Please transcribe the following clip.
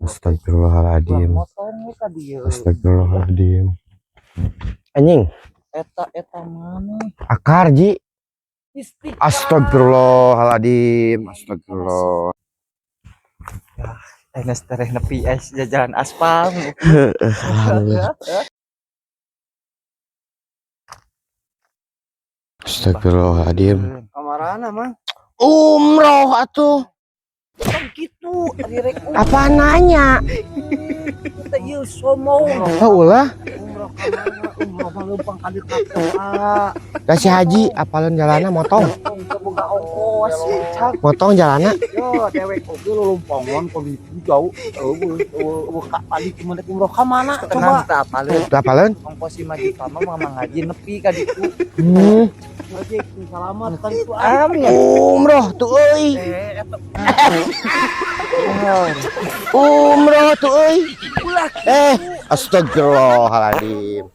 Astagfirullahaladzim. Astagfirullahaladzim. Anjing. Eta mana? Akar ji. Astagfirullahaladzim. Astagfirullah. Ya, enes tereh nepi jalan aspal. Astagfirullahaladzim. Kamarana mah? Umroh atuh. Gitu, Apa nanya? Kita ieu somo. Ulah. Umroh mah leumpang kali kakak. Da si Haji apalun jalanna motong. Boga ongkos. Motong jalanna. Yo, dewek oge lolompongon kondisi jauh. Kak balik mun umroh ka mana? Coba tah apaleun. Da apalun? Ongkos si majikan mah Mang Haji nepi ka ditu. Ojek selamat kan itu amin. Umroh tuh euy. Umroh tuh euy. Astagfirullahaladzim.